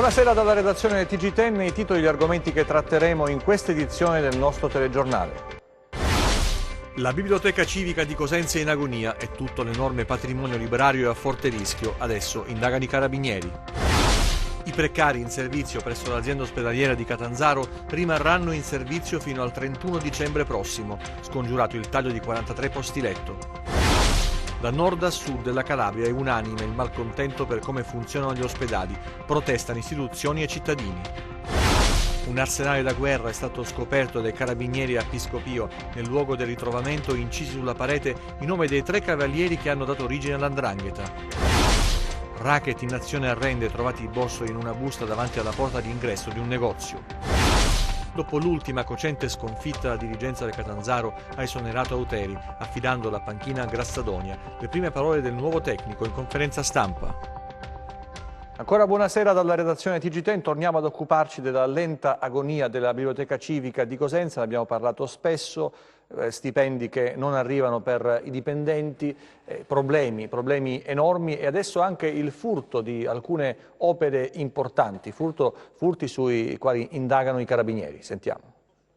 Buonasera dalla redazione del TG10, i titoli e gli argomenti che tratteremo in questa edizione del nostro telegiornale. La biblioteca civica di Cosenza è in agonia e tutto l'enorme patrimonio librario è a forte rischio, adesso indagano i carabinieri. I precari in servizio presso l'azienda ospedaliera di Catanzaro rimarranno in servizio fino al 31 dicembre prossimo, scongiurato il taglio di 43 posti letto. Da nord a sud della Calabria è unanime il malcontento per come funzionano gli ospedali, protestano istituzioni e cittadini. Un arsenale da guerra è stato scoperto dai carabinieri a Piscopio nel luogo del ritrovamento, incisi sulla parete i nomi dei 3 cavalieri che hanno dato origine all''ndrangheta. Racket in azione a Rende, trovati i boss in una busta davanti alla porta d'ingresso di un negozio. Dopo l'ultima cocente sconfitta, la dirigenza del Catanzaro ha esonerato Auteri, affidando la panchina a Grassadonia. Le prime parole del nuovo tecnico in conferenza stampa. Ancora buonasera dalla redazione TG10, torniamo ad occuparci della lenta agonia della biblioteca civica di Cosenza, ne abbiamo parlato spesso, stipendi che non arrivano per i dipendenti, problemi enormi e adesso anche il furto di alcune opere importanti, furti sui quali indagano i carabinieri. Sentiamo.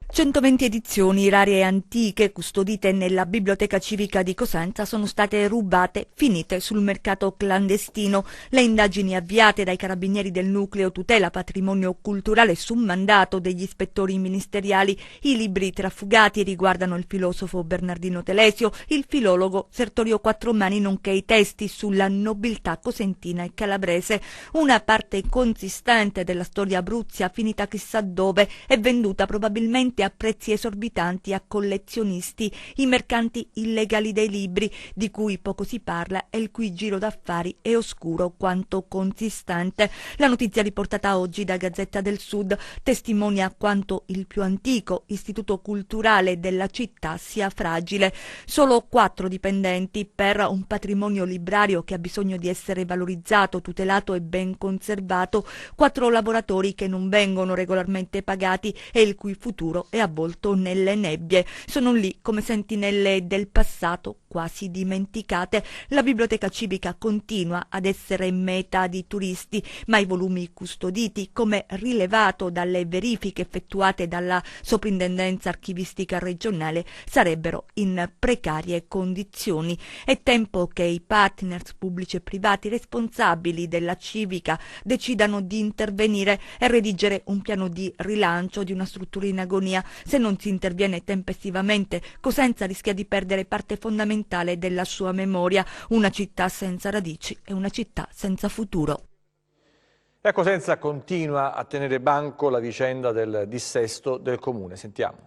120 edizioni rare e antiche custodite nella biblioteca civica di Cosenza sono state rubate, finite sul mercato clandestino. Le indagini avviate dai carabinieri del nucleo tutela patrimonio culturale su mandato degli ispettori ministeriali. I libri trafugati riguardano il filosofo Bernardino Telesio, il filologo Sertorio Quattromani, nonché i testi sulla nobiltà cosentina e calabrese. Una parte consistente della storia abruzia, finita chissà dove, è venduta probabilmente a prezzi esorbitanti a collezionisti, i mercanti illegali dei libri, di cui poco si parla e il cui giro d'affari è oscuro quanto consistente. La notizia riportata oggi da Gazzetta del Sud testimonia quanto il più antico istituto culturale della città sia fragile. Solo 4 dipendenti per un patrimonio librario che ha bisogno di essere valorizzato, tutelato e ben conservato, 4 lavoratori che non vengono regolarmente pagati e il cui futuro è avvolto nelle nebbie. Sono lì come sentinelle del passato quasi dimenticate. La biblioteca civica continua ad essere meta di turisti, ma i volumi custoditi, come rilevato dalle verifiche effettuate dalla Soprintendenza Archivistica Regionale, sarebbero in precarie condizioni. È tempo che i partners pubblici e privati responsabili della civica decidano di intervenire e redigere un piano di rilancio di una struttura in agonia. Se non si interviene tempestivamente, Cosenza rischia di perdere parte fondamentale della sua memoria, una città senza radici e una città senza futuro. E a Cosenza continua a tenere banco la vicenda del dissesto del comune. Sentiamo.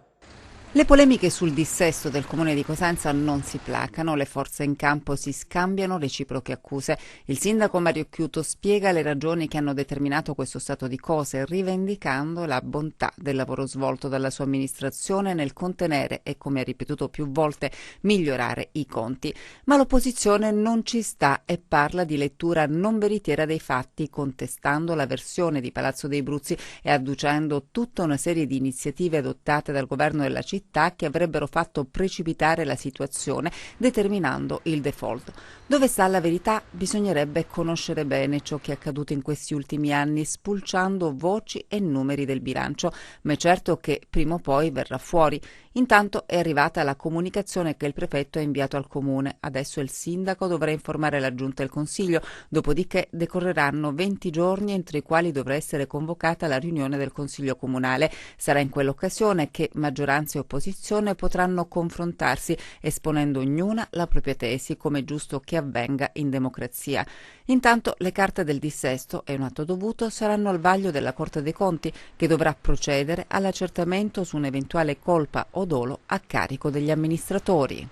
Le polemiche sul dissesto del comune di Cosenza non si placano, le forze in campo si scambiano reciproche accuse. Il sindaco Mario Chiuto spiega le ragioni che hanno determinato questo stato di cose, rivendicando la bontà del lavoro svolto dalla sua amministrazione nel contenere e, come ha ripetuto più volte, migliorare i conti. Ma l'opposizione non ci sta e parla di lettura non veritiera dei fatti, contestando la versione di Palazzo dei Bruzzi e adducendo tutta una serie di iniziative adottate dal governo della città che avrebbero fatto precipitare la situazione, determinando il default. Dove sta la verità? Bisognerebbe conoscere bene ciò che è accaduto in questi ultimi anni, spulciando voci e numeri del bilancio, ma è certo che prima o poi verrà fuori. Intanto è arrivata la comunicazione che il prefetto ha inviato al comune. Adesso il sindaco dovrà informare la giunta e il consiglio, dopodiché decorreranno 20 giorni entro i quali dovrà essere convocata la riunione del consiglio comunale. Sarà in quell'occasione che maggioranza e opposizione potranno confrontarsi, esponendo ognuna la propria tesi, come è giusto che avvenga in democrazia. Intanto le carte del dissesto e un atto dovuto saranno al vaglio della Corte dei Conti, che dovrà procedere all'accertamento su un'eventuale colpa o dolo a carico degli amministratori.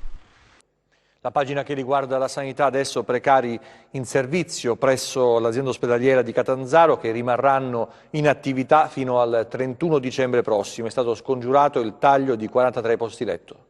La pagina che riguarda la sanità, adesso precari in servizio presso l'azienda ospedaliera di Catanzaro che rimarranno in attività fino al 31 dicembre prossimo. È stato scongiurato il taglio di 43 posti letto.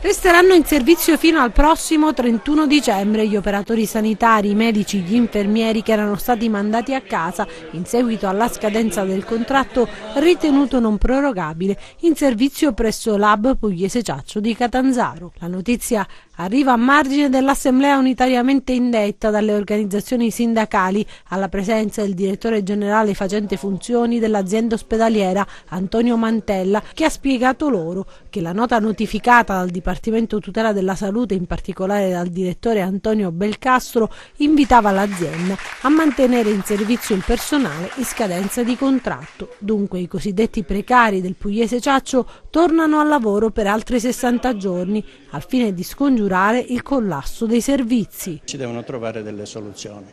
Resteranno in servizio fino al prossimo 31 dicembre gli operatori sanitari, i medici, gli infermieri che erano stati mandati a casa in seguito alla scadenza del contratto ritenuto non prorogabile in servizio presso l'Hub Pugliese Ciaccio di Catanzaro. La notizia arriva a margine dell'assemblea unitariamente indetta dalle organizzazioni sindacali, alla presenza del direttore generale facente funzioni dell'azienda ospedaliera Antonio Mantella, che ha spiegato loro che la nota notificata dal Dipartimento Tutela della Salute, in particolare dal direttore Antonio Belcastro, invitava l'azienda a mantenere in servizio il personale in scadenza di contratto. Dunque i cosiddetti precari del pugliese Ciaccio tornano al lavoro per altri 60 giorni, al fine di scongiurare il collasso dei servizi. Si devono trovare delle soluzioni.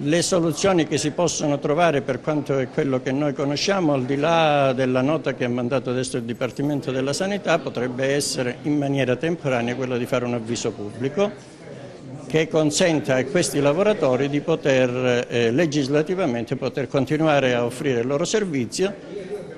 Le soluzioni che si possono trovare, per quanto è quello che noi conosciamo, al di là della nota che ha mandato adesso il Dipartimento della Sanità, potrebbe essere in maniera temporanea quello di fare un avviso pubblico che consenta a questi lavoratori di poter legislativamente continuare a offrire il loro servizio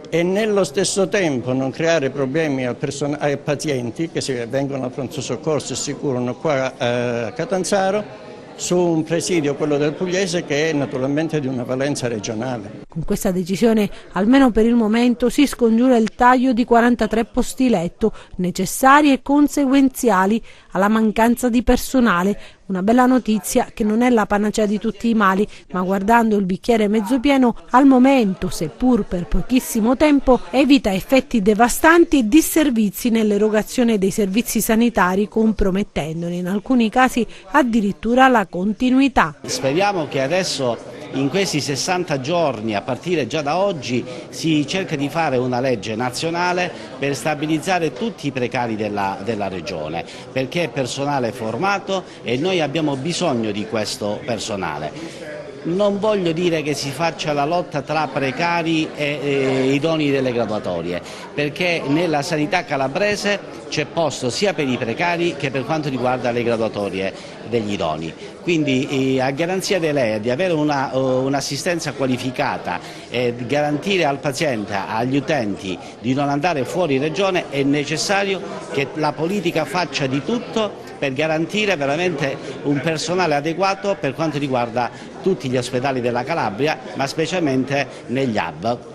e nello stesso tempo non creare problemi ai pazienti che vengono al pronto soccorso e si curano qua a Catanzaro, su un presidio, quello del Pugliese, che è naturalmente di una valenza regionale. Con questa decisione, almeno per il momento, si scongiura il taglio di 43 posti letto, necessari e conseguenziali alla mancanza di personale. Una bella notizia che non è la panacea di tutti i mali, ma guardando il bicchiere mezzo pieno, al momento, seppur per pochissimo tempo, evita effetti devastanti e disservizi nell'erogazione dei servizi sanitari, compromettendone in alcuni casi addirittura la continuità. Speriamo che adesso in questi 60 giorni, a partire già da oggi, si cerca di fare una legge nazionale per stabilizzare tutti i precari della Regione, perché è personale formato e noi abbiamo bisogno di questo personale. Non voglio dire che si faccia la lotta tra precari e idonei delle graduatorie, perché nella sanità calabrese c'è posto sia per i precari che per quanto riguarda le graduatorie degli idonei. Quindi a garanzia di lei di avere un'assistenza qualificata e garantire al paziente, agli utenti di non andare fuori regione, è necessario che la politica faccia di tutto per garantire veramente un personale adeguato per quanto riguarda tutti gli ospedali della Calabria, ma specialmente negli hub.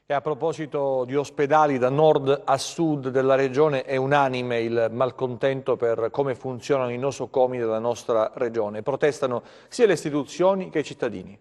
E a proposito di ospedali, da nord a sud della regione è unanime il malcontento per come funzionano i nosocomi della nostra regione. Protestano sia le istituzioni che i cittadini.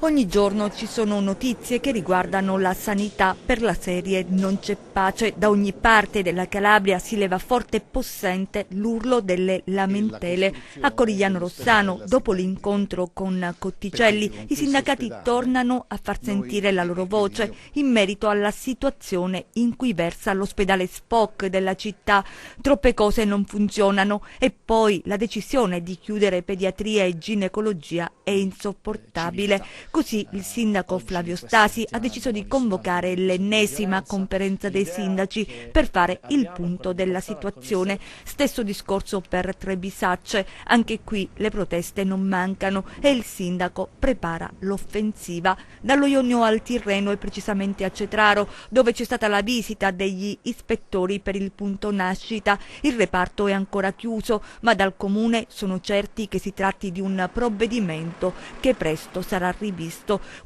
Ogni giorno ci sono notizie che riguardano la sanità per la serie non c'è pace. Da ogni parte della Calabria si leva forte e possente l'urlo delle lamentele. A Corigliano Rossano, dopo l'incontro con Cotticelli, i sindacati tornano a far sentire la loro voce in merito alla situazione in cui versa l'ospedale Spock della città. Troppe cose non funzionano e poi la decisione di chiudere pediatria e ginecologia è insopportabile. Così il sindaco Flavio Stasi ha deciso di convocare l'ennesima conferenza dei sindaci per fare il punto della situazione. Stesso discorso per Trebisacce, anche qui le proteste non mancano e il sindaco prepara l'offensiva. Dallo Ionio al Tirreno e precisamente a Cetraro, dove c'è stata la visita degli ispettori per il punto nascita. Il reparto è ancora chiuso, ma dal comune sono certi che si tratti di un provvedimento che presto sarà rivisto.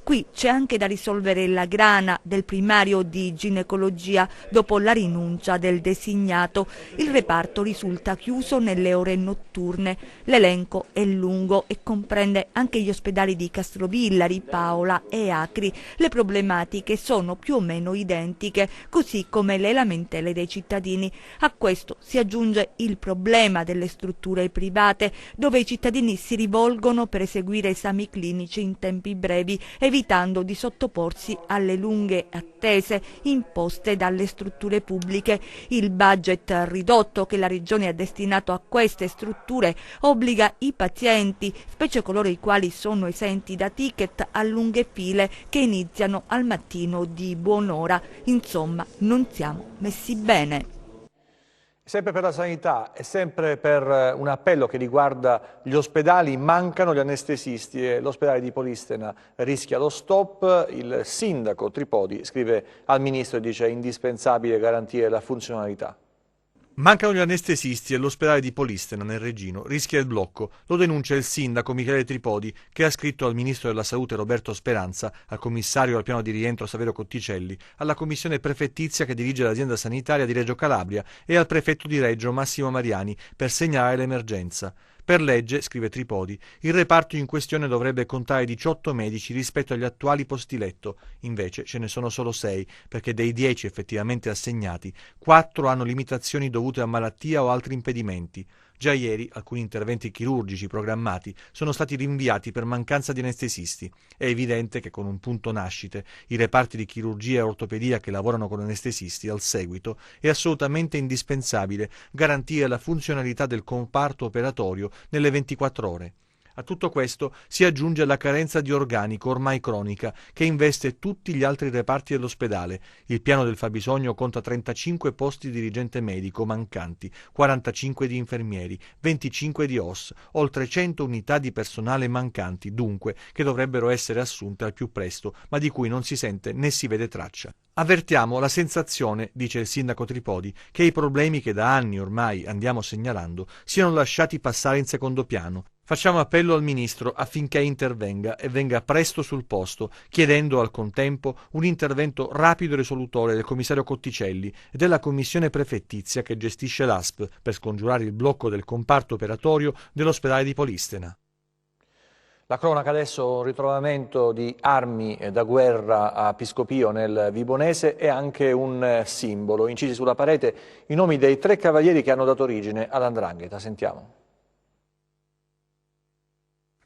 Qui c'è anche da risolvere la grana del primario di ginecologia dopo la rinuncia del designato. Il reparto risulta chiuso nelle ore notturne. L'elenco è lungo e comprende anche gli ospedali di Castrovillari, Paola e Acri. Le problematiche sono più o meno identiche, così come le lamentele dei cittadini. A questo si aggiunge il problema delle strutture private, dove i cittadini si rivolgono per eseguire esami clinici in tempi brevi, evitando di sottoporsi alle lunghe attese imposte dalle strutture pubbliche. Il budget ridotto che la Regione ha destinato a queste strutture obbliga i pazienti, specie coloro i quali sono esenti da ticket, a lunghe file che iniziano al mattino di buon'ora. Insomma, non siamo messi bene. Sempre per la sanità e sempre per un appello che riguarda gli ospedali, mancano gli anestesisti e l'ospedale di Polistena rischia lo stop. Il sindaco Tripodi scrive al ministro e dice: è indispensabile garantire la funzionalità. Mancano gli anestesisti e l'ospedale di Polistena, nel Regino, rischia il blocco. Lo denuncia il sindaco Michele Tripodi, che ha scritto al ministro della Salute Roberto Speranza, al commissario al piano di rientro Saverio Cotticelli, alla commissione prefettizia che dirige l'azienda sanitaria di Reggio Calabria e al prefetto di Reggio Massimo Mariani per segnalare l'emergenza. Per legge, scrive Tripodi, il reparto in questione dovrebbe contare 18 medici rispetto agli attuali posti letto, invece ce ne sono solo 6, perché dei 10 effettivamente assegnati, 4 hanno limitazioni dovute a malattia o altri impedimenti. Già ieri alcuni interventi chirurgici programmati sono stati rinviati per mancanza di anestesisti. È evidente che con un punto nascite, i reparti di chirurgia e ortopedia che lavorano con anestesisti al seguito è assolutamente indispensabile garantire la funzionalità del comparto operatorio nelle 24 ore. A tutto questo si aggiunge la carenza di organico ormai cronica che investe tutti gli altri reparti dell'ospedale. Il piano del fabbisogno conta 35 posti di dirigente medico mancanti, 45 di infermieri, 25 di OS, oltre 100 unità di personale mancanti, dunque, che dovrebbero essere assunte al più presto, ma di cui non si sente né si vede traccia. Avvertiamo la sensazione, dice il sindaco Tripodi, che i problemi che da anni ormai andiamo segnalando siano lasciati passare in secondo piano. Facciamo appello al Ministro affinché intervenga e venga presto sul posto, chiedendo al contempo un intervento rapido e risolutore del commissario Cotticelli e della commissione prefettizia che gestisce l'ASP per scongiurare il blocco del comparto operatorio dell'ospedale di Polistena. La cronaca adesso, un ritrovamento di armi da guerra a Piscopio nel Vibonese e anche un simbolo. Incisi sulla parete i nomi dei 3 cavalieri che hanno dato origine all''ndrangheta. Sentiamo.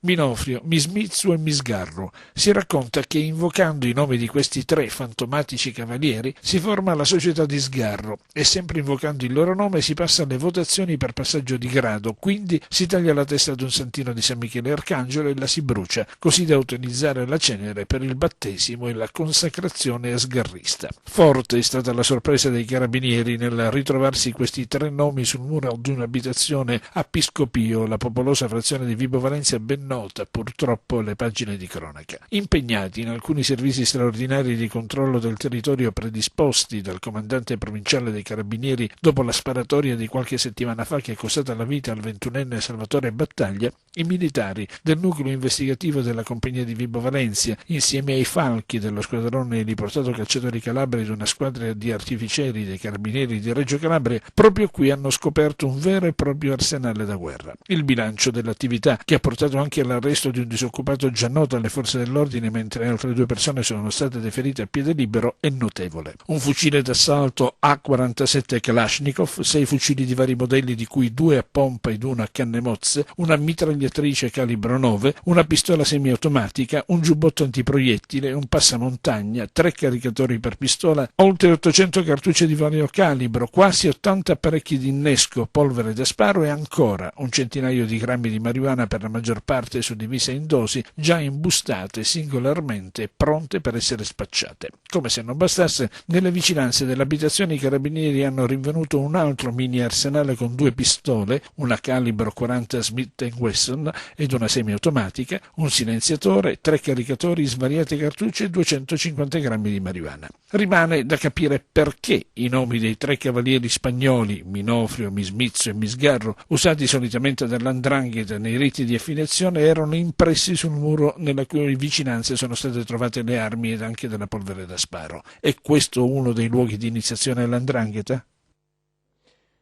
Minofrio, Mismizzu e Misgarro. Si racconta che invocando i nomi di questi 3 fantomatici cavalieri si forma la società di Sgarro e sempre invocando il loro nome si passa alle votazioni per passaggio di grado, quindi si taglia la testa ad un santino di San Michele Arcangelo e la si brucia, così da utilizzare la cenere per il battesimo e la consacrazione asgarrista. Forte è stata la sorpresa dei carabinieri nel ritrovarsi questi 3 nomi sul muro di un'abitazione a Piscopio, la popolosa frazione di Vibo Valentia ben nota purtroppo alle pagine di cronaca. Impegnati in alcuni servizi straordinari di controllo del territorio predisposti dal comandante provinciale dei Carabinieri dopo la sparatoria di qualche settimana fa che è costata la vita al 21enne Salvatore Battaglia, i militari del nucleo investigativo della compagnia di Vibo Valentia, insieme ai falchi dello squadrone eliportato cacciatori calabri ed una squadra di artificieri dei Carabinieri di Reggio Calabria, proprio qui hanno scoperto un vero e proprio arsenale da guerra. Il bilancio dell'attività, che ha portato anche all'arresto di un disoccupato già noto alle forze dell'ordine mentre altre 2 persone sono state deferite a piede libero, è notevole. Un fucile d'assalto A47 Kalashnikov, 6 fucili di vari modelli di cui 2 a pompa ed 1 a canne mozze, una mitragliatrice calibro 9, una pistola semiautomatica, un giubbotto antiproiettile, un passamontagna, 3 caricatori per pistola, oltre 800 cartucce di vario calibro, quasi 80 apparecchi di innesco, polvere da sparo e ancora un centinaio di grammi di marijuana, per la maggior parte suddivise in dosi, già imbustate singolarmente, pronte per essere spacciate. Come se non bastasse, nelle vicinanze dell'abitazione i carabinieri hanno rinvenuto un altro mini arsenale con 2 pistole, una calibro 40 Smith & Wesson ed una semiautomatica, un silenziatore, 3 caricatori, svariate cartucce e 250 grammi di marijuana. Rimane da capire perché i nomi dei 3 cavalieri spagnoli, Minofrio, Mismizzo e Misgarro, usati solitamente dall''ndrangheta nei riti di affiliazione, erano impressi sul muro nella cui vicinanze sono state trovate le armi ed anche della polvere da sparo. È questo uno dei luoghi di iniziazione all''ndrangheta?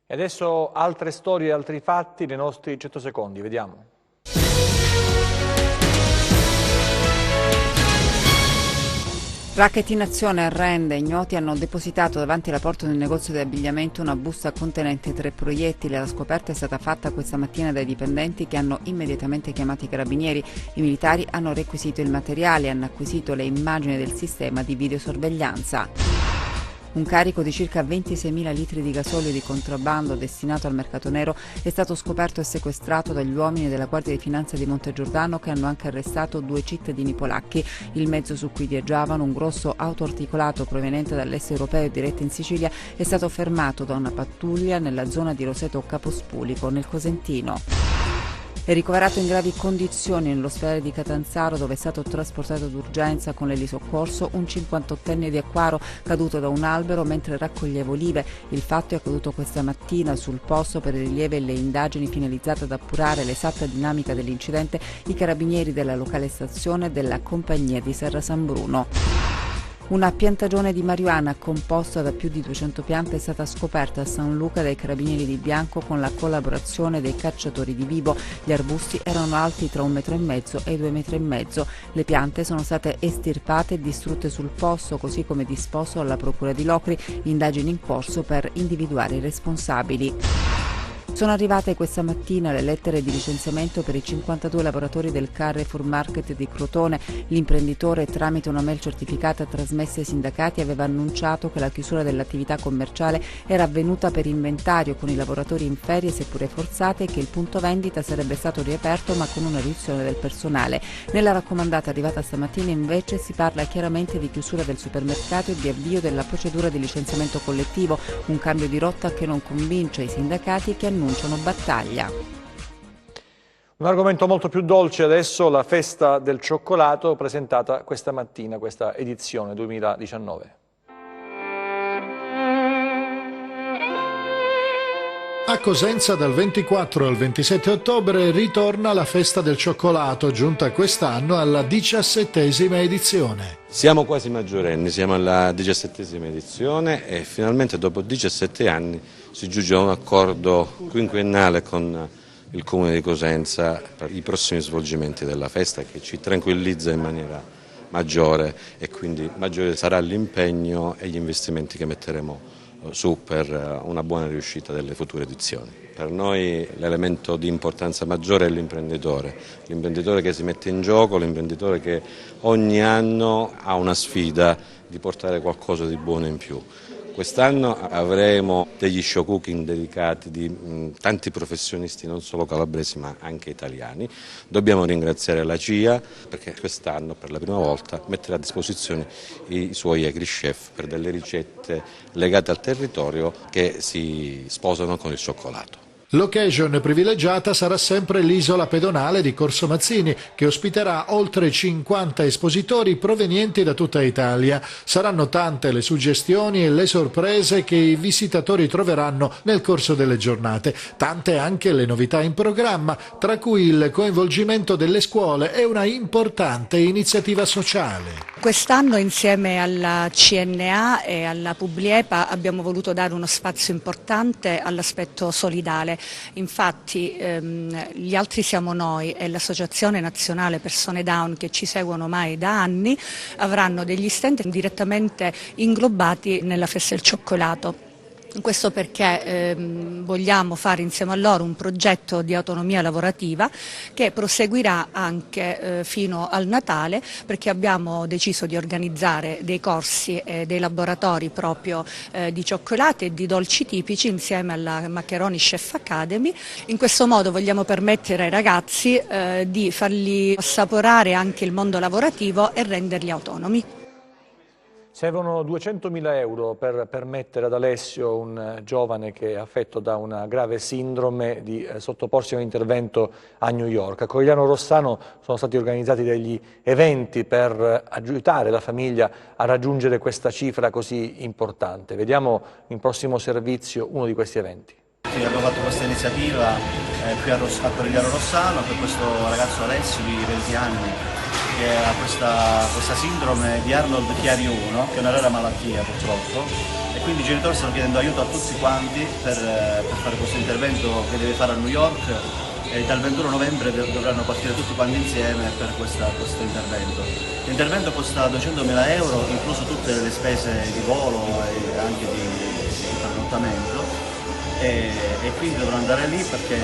E adesso altre storie e altri fatti nei nostri 100 secondi, vediamo. Racket in azione a Rende, ignoti hanno depositato davanti alla porta di un negozio di abbigliamento una busta contenente 3 proiettili. La scoperta è stata fatta questa mattina dai dipendenti che hanno immediatamente chiamato i carabinieri. I militari hanno requisito il materiale e hanno acquisito le immagini del sistema di videosorveglianza. Un carico di circa 26.000 litri di gasolio di contrabbando destinato al mercato nero è stato scoperto e sequestrato dagli uomini della Guardia di Finanza di Montegiordano, che hanno anche arrestato 2 cittadini polacchi. Il mezzo su cui viaggiavano, un grosso autoarticolato proveniente dall'est europeo e diretto in Sicilia, è stato fermato da una pattuglia nella zona di Roseto Capospulico, nel Cosentino. È ricoverato in gravi condizioni nell'ospedale di Catanzaro, dove è stato trasportato d'urgenza con l'elisoccorso un 58enne di Acquaro caduto da un albero mentre raccoglieva olive. Il fatto è accaduto questa mattina. Sul posto, per il rilievo e le indagini finalizzate ad appurare l'esatta dinamica dell'incidente, i carabinieri della locale stazione della compagnia di Serra San Bruno. Una piantagione di marijuana composta da più di 200 piante è stata scoperta a San Luca dai carabinieri di Bianco con la collaborazione dei cacciatori di Vibo. Gli arbusti erano alti tra 1,5 metri e 2,5 metri. Le piante sono state estirpate e distrutte sul posto, così come disposto dalla Procura di Locri. Indagini in corso per individuare i responsabili. Sono arrivate questa mattina le lettere di licenziamento per i 52 lavoratori del Carrefour Market di Crotone. L'imprenditore, tramite una mail certificata trasmessa ai sindacati, aveva annunciato che la chiusura dell'attività commerciale era avvenuta per inventario, con i lavoratori in ferie seppure forzate, e che il punto vendita sarebbe stato riaperto ma con una riduzione del personale. Nella raccomandata arrivata stamattina invece si parla chiaramente di chiusura del supermercato e di avvio della procedura di licenziamento collettivo, un cambio di rotta che non convince i sindacati, che annunciano battaglia. Un argomento molto più dolce adesso, la festa del cioccolato presentata questa mattina, questa edizione 2019. A Cosenza dal 24 al 27 ottobre ritorna la festa del cioccolato, giunta quest'anno alla 17ª edizione. Siamo quasi maggiorenni, siamo alla 17ª edizione e finalmente dopo 17 anni si giunge a un accordo quinquennale con il Comune di Cosenza per i prossimi svolgimenti della festa, che ci tranquillizza in maniera maggiore, e quindi maggiore sarà l'impegno e gli investimenti che metteremo su per una buona riuscita delle future edizioni. Per noi l'elemento di importanza maggiore è l'imprenditore che si mette in gioco, l'imprenditore che ogni anno ha una sfida di portare qualcosa di buono in più. Quest'anno avremo degli show cooking dedicati di tanti professionisti, non solo calabresi ma anche italiani. Dobbiamo ringraziare la CIA perché quest'anno per la prima volta metterà a disposizione i suoi agri chef per delle ricette legate al territorio che si sposano con il cioccolato. L'occasion privilegiata sarà sempre l'isola pedonale di Corso Mazzini, che ospiterà oltre 50 espositori provenienti da tutta Italia. Saranno tante le suggestioni e le sorprese che i visitatori troveranno nel corso delle giornate, tante anche le novità in programma, tra cui il coinvolgimento delle scuole e una importante iniziativa sociale. Quest'anno insieme alla CNA e alla Publiepa abbiamo voluto dare uno spazio importante all'aspetto solidale. Infatti gli altri siamo noi e l'Associazione Nazionale Persone Down, che ci seguono ormai da anni, avranno degli stand direttamente inglobati nella festa del cioccolato. Questo perché vogliamo fare insieme a loro un progetto di autonomia lavorativa che proseguirà anche fino al Natale, perché abbiamo deciso di organizzare dei corsi e dei laboratori proprio di cioccolati e di dolci tipici insieme alla Maccheroni Chef Academy. In questo modo vogliamo permettere ai ragazzi di fargli assaporare anche il mondo lavorativo e renderli autonomi. Servono 200.000 euro per permettere ad Alessio, un giovane che è affetto da una grave sindrome, di sottoporsi a un intervento a New York. A Corigliano Rossano sono stati organizzati degli eventi per aiutare la famiglia a raggiungere questa cifra così importante. Vediamo in prossimo servizio uno di questi eventi. Sì, abbiamo fatto questa iniziativa qui a Corigliano Rossano per questo ragazzo Alessio di 20 anni che ha questa sindrome di Arnold-Chiari 1, che è una rara malattia purtroppo, e quindi i genitori stanno chiedendo aiuto a tutti quanti per fare questo intervento che deve fare a New York, e dal 21 novembre dovranno partire tutti quanti insieme per questo intervento. L'intervento costa 200.000 euro, incluso tutte le spese di volo e anche di pernottamento, e quindi dovrò andare lì perché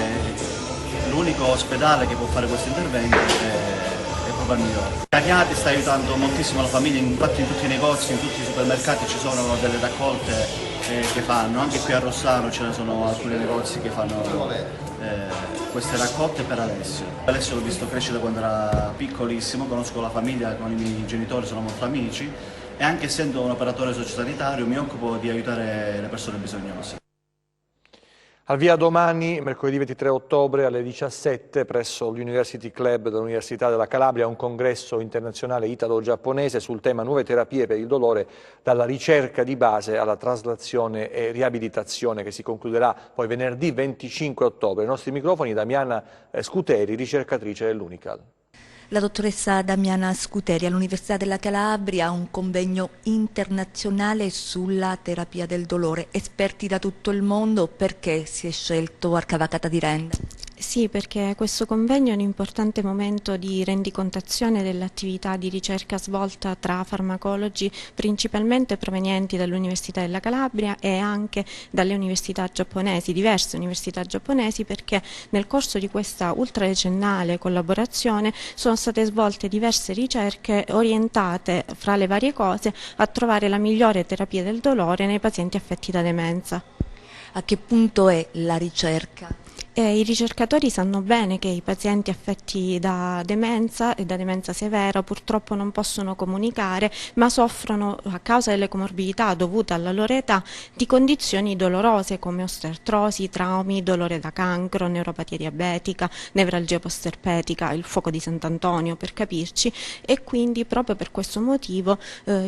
l'unico ospedale che può fare questo intervento è proprio a New York. Cagnati sta aiutando moltissimo la famiglia, infatti in tutti i negozi, in tutti i supermercati ci sono delle raccolte che fanno, anche qui a Rossano ce ne sono alcuni negozi che fanno queste raccolte per Alessio. Alessio l'ho visto crescere quando era piccolissimo, conosco la famiglia, con i miei genitori sono molto amici, e anche essendo un operatore sociosanitario mi occupo di aiutare le persone bisognose. Al via domani, mercoledì 23 ottobre alle 17, presso l'University Club dell'Università della Calabria, un congresso internazionale italo-giapponese sul tema nuove terapie per il dolore, dalla ricerca di base alla traslazione e riabilitazione, che si concluderà poi venerdì 25 ottobre. Ai nostri microfoni Damiana Scuteri, ricercatrice dell'Unical. La dottoressa Damiana Scuteri all'Università della Calabria, un convegno internazionale sulla terapia del dolore. Esperti da tutto il mondo, perché si è scelto Arcavacata di Renda? Sì, perché questo convegno è un importante momento di rendicontazione dell'attività di ricerca svolta tra farmacologi principalmente provenienti dall'Università della Calabria e anche dalle università giapponesi, diverse università giapponesi, perché nel corso di questa ultradecennale collaborazione sono state svolte diverse ricerche orientate, fra le varie cose, a trovare la migliore terapia del dolore nei pazienti affetti da demenza. A che punto è la ricerca? I ricercatori sanno bene che i pazienti affetti da demenza e da demenza severa purtroppo non possono comunicare, ma soffrono, a causa delle comorbidità dovute alla loro età, di condizioni dolorose come osteoartrosi, traumi, dolore da cancro, neuropatia diabetica, nevralgia posterpetica, il fuoco di Sant'Antonio per capirci, e quindi proprio per questo motivo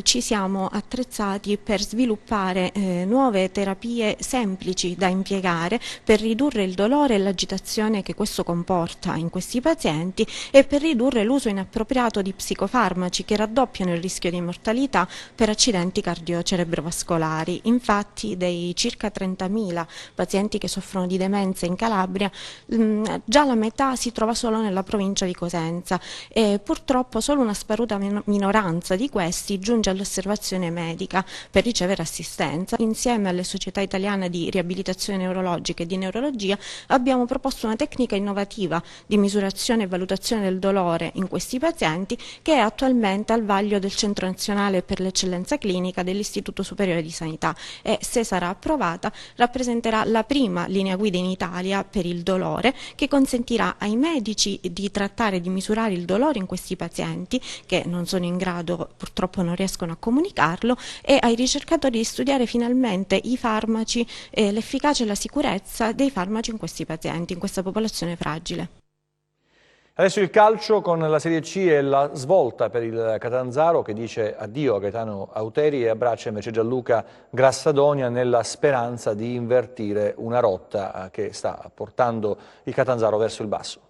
ci siamo attrezzati per sviluppare nuove terapie semplici da impiegare per ridurre il dolore e l'agitazione che questo comporta in questi pazienti e per ridurre l'uso inappropriato di psicofarmaci che raddoppiano il rischio di mortalità per accidenti cardiocerebrovascolari. Infatti, dei circa 30.000 pazienti che soffrono di demenza in Calabria, già la metà si trova solo nella provincia di Cosenza e purtroppo solo una sparuta minoranza di questi giunge all'osservazione medica per ricevere assistenza. Insieme alle società italiane di riabilitazione neurologica e di neurologia abbiamo proposto una tecnica innovativa di misurazione e valutazione del dolore in questi pazienti, che è attualmente al vaglio del Centro Nazionale per l'Eccellenza Clinica dell'Istituto Superiore di Sanità e, se sarà approvata, rappresenterà la prima linea guida in Italia per il dolore, che consentirà ai medici di trattare e di misurare il dolore in questi pazienti che non sono in grado, purtroppo non riescono a comunicarlo, e ai ricercatori di studiare finalmente i farmaci, l'efficacia e la sicurezza dei farmaci in questi pazienti, in questa popolazione fragile. Adesso il calcio con la Serie C e la svolta per il Catanzaro, che dice addio a Gaetano Auteri e abbraccia invece Gianluca Grassadonia nella speranza di invertire una rotta che sta portando il Catanzaro verso il basso.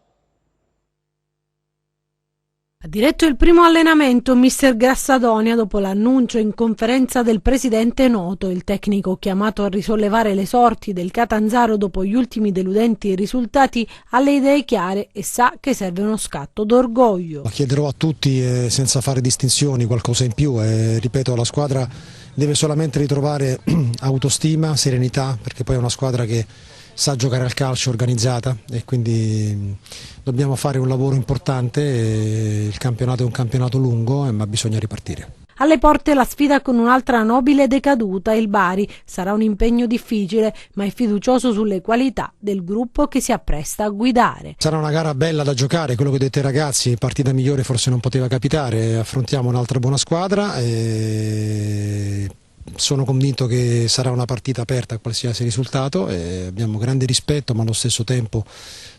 Ha diretto il primo allenamento mister Grassadonia dopo l'annuncio in conferenza del presidente Noto. Il tecnico, chiamato a risollevare le sorti del Catanzaro dopo gli ultimi deludenti risultati, ha le idee chiare e sa che serve uno scatto d'orgoglio. Chiederò a tutti, senza fare distinzioni, qualcosa in più. Ripeto, la squadra deve solamente ritrovare autostima, serenità, perché poi è una squadra che sa giocare al calcio, organizzata, e quindi dobbiamo fare un lavoro importante. Il campionato è un campionato lungo, ma bisogna ripartire. Alle porte la sfida con un'altra nobile decaduta, il Bari. Sarà un impegno difficile, ma è fiducioso sulle qualità del gruppo che si appresta a guidare. Sarà una gara bella da giocare, quello che ho detto ai ragazzi, partita migliore forse non poteva capitare. Affrontiamo un'altra buona squadra e sono convinto che sarà una partita aperta a qualsiasi risultato. Abbiamo grande rispetto, ma allo stesso tempo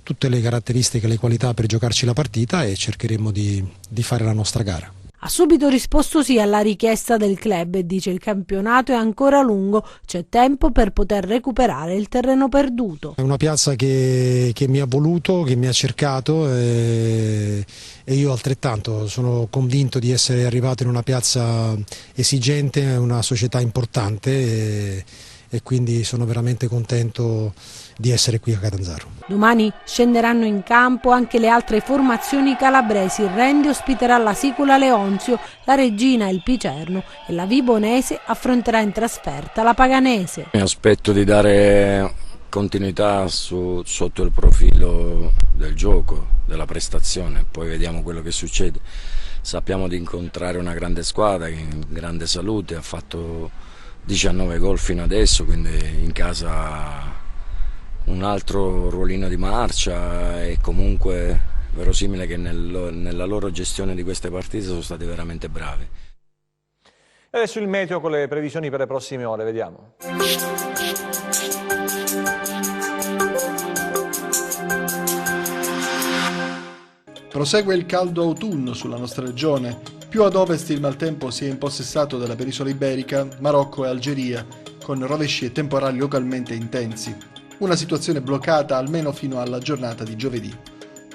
tutte le caratteristiche e le qualità per giocarci la partita, e cercheremo di fare la nostra gara. Ha subito risposto sì alla richiesta del club e dice: il campionato è ancora lungo, c'è tempo per poter recuperare il terreno perduto. È una piazza che mi ha voluto, che mi ha cercato, e io altrettanto sono convinto di essere arrivato in una piazza esigente, una società importante, e quindi sono veramente contento di essere qui a Catanzaro. Domani scenderanno in campo anche le altre formazioni calabresi. Il Rendi ospiterà la Sicula Leonzio, la Regina il Picerno e la Vibonese affronterà in trasferta la Paganese. Mi aspetto di dare continuità sotto il profilo del gioco, della prestazione, poi vediamo quello che succede. Sappiamo di incontrare una grande squadra che è in grande salute, ha fatto 19 gol fino adesso, quindi in casa un altro ruolino di marcia, e comunque verosimile che nella loro gestione di queste partite sono stati veramente bravi. E adesso il meteo con le previsioni per le prossime ore, vediamo. Prosegue il caldo autunno sulla nostra regione. Più ad ovest il maltempo si è impossessato della penisola iberica, Marocco e Algeria, con rovesci e temporali localmente intensi. Una situazione bloccata almeno fino alla giornata di giovedì.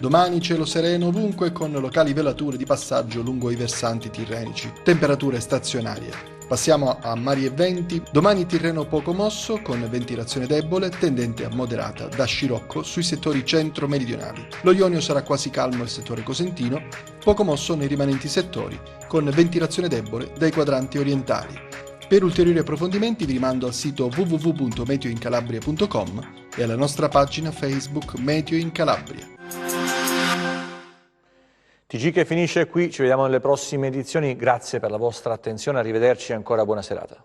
Domani cielo sereno ovunque con locali velature di passaggio lungo i versanti tirrenici. Temperature stazionarie. Passiamo a mari e venti. Domani Tirreno poco mosso, con ventilazione debole, tendente a moderata, da scirocco sui settori centro-meridionali. Lo Ionio sarà quasi calmo il settore cosentino, poco mosso nei rimanenti settori, con ventilazione debole dai quadranti orientali. Per ulteriori approfondimenti vi rimando al sito www.meteoincalabria.com e alla nostra pagina Facebook Meteo in Calabria. TG che finisce qui, ci vediamo nelle prossime edizioni, grazie per la vostra attenzione, arrivederci e ancora buona serata.